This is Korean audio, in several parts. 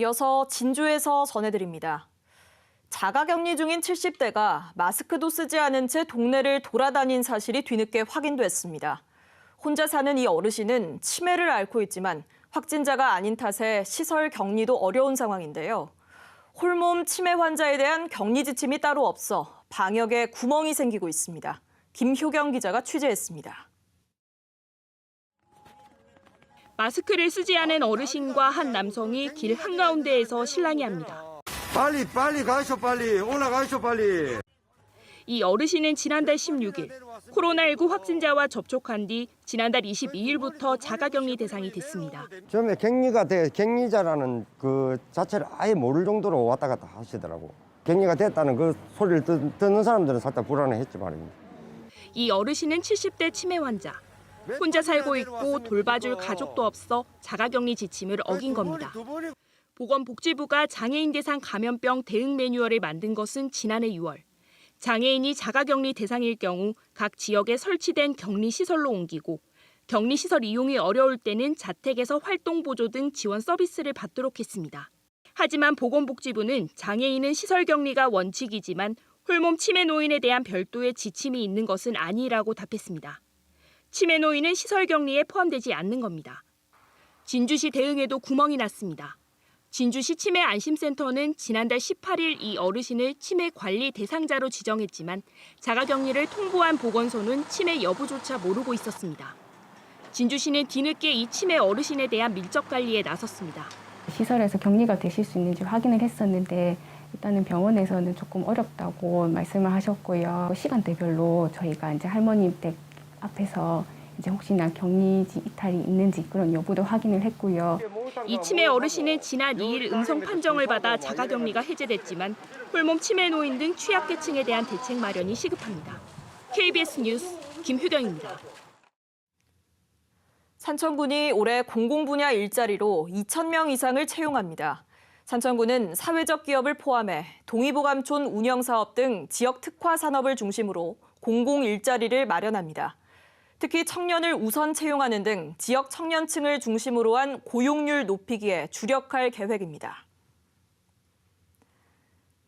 이어서 진주에서 전해드립니다. 자가격리 중인 70대가 마스크도 쓰지 않은 채 동네를 돌아다닌 사실이 뒤늦게 확인됐습니다. 혼자 사는 이 어르신은 치매를 앓고 있지만 확진자가 아닌 탓에 시설 격리도 어려운 상황인데요. 홀몸 치매 환자에 대한 격리 지침이 따로 없어 방역에 구멍이 생기고 있습니다. 김효경 기자가 취재했습니다. 마스크를 쓰지 않은 어르신과 한 남성이 길 한가운데에서 실랑이합니다. 빨리 가시오 빨리 올라가시오 빨리. 이 어르신은 지난달 16일 코로나19 확진자와 접촉한 뒤 지난달 22일부터 자가격리 대상이 됐습니다. 처음에 격리자라는 그 자체를 아예 모를 정도로 왔다 갔다 하시더라고. 격리가 됐다는 그 소리를 듣는 사람들은 살짝 불안해했지 말입니다. 이 어르신은 70대 치매 환자. 혼자 살고 있고 돌봐줄 가족도 없어 자가격리 지침을 어긴 겁니다. 보건복지부가 장애인 대상 감염병 대응 매뉴얼을 만든 것은 지난해 6월. 장애인이 자가격리 대상일 경우 각 지역에 설치된 격리시설로 옮기고 격리시설 이용이 어려울 때는 자택에서 활동보조 등 지원 서비스를 받도록 했습니다. 하지만 보건복지부는 장애인은 시설 격리가 원칙이지만 홀몸 치매 노인에 대한 별도의 지침이 있는 것은 아니라고 답했습니다. 치매 노인은 시설 격리에 포함되지 않는 겁니다. 진주시 대응에도 구멍이 났습니다. 진주시 치매 안심센터는 지난달 18일 이 어르신을 치매 관리 대상자로 지정했지만 자가격리를 통보한 보건소는 치매 여부조차 모르고 있었습니다. 진주시는 뒤늦게 이 치매 어르신에 대한 밀접 관리에 나섰습니다. 시설에서 격리가 되실 수 있는지 확인을 했었는데 일단은 병원에서는 조금 어렵다고 말씀을 하셨고요. 시간대별로 저희가 이제 할머님 댁 앞에서 이제 혹시나 격리지 이탈이 있는지 그런 여부도 확인을 했고요. 이 치매 어르신은 지난 2일 음성 판정을 받아 자가격리가 해제됐지만 홀몸 치매 노인 등 취약계층에 대한 대책 마련이 시급합니다. KBS 뉴스 김효경입니다. 산천군이 올해 공공분야 일자리로 2,000명 이상을 채용합니다. 산천군은 사회적 기업을 포함해 동의보감촌 운영사업 등 지역 특화 산업을 중심으로 공공 일자리를 마련합니다. 특히 청년을 우선 채용하는 등 지역 청년층을 중심으로 한 고용률 높이기에 주력할 계획입니다.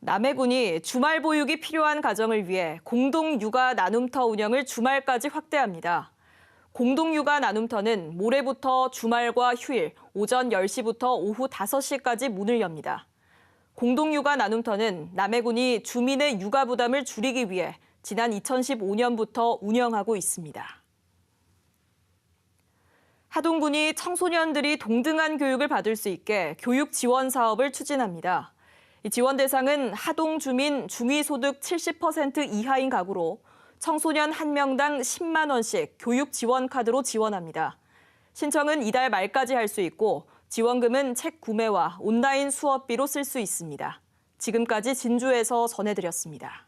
남해군이 주말 보육이 필요한 가정을 위해 공동육아 나눔터 운영을 주말까지 확대합니다. 공동육아 나눔터는 모레부터 주말과 휴일 오전 10시부터 오후 5시까지 문을 엽니다. 공동육아 나눔터는 남해군이 주민의 육아 부담을 줄이기 위해 지난 2015년부터 운영하고 있습니다. 하동군이 청소년들이 동등한 교육을 받을 수 있게 교육 지원 사업을 추진합니다. 이 지원 대상은 하동 주민 중위소득 70% 이하인 가구로 청소년 1명당 10만 원씩 교육 지원 카드로 지원합니다. 신청은 이달 말까지 할 수 있고 지원금은 책 구매와 온라인 수업비로 쓸 수 있습니다. 지금까지 진주에서 전해드렸습니다.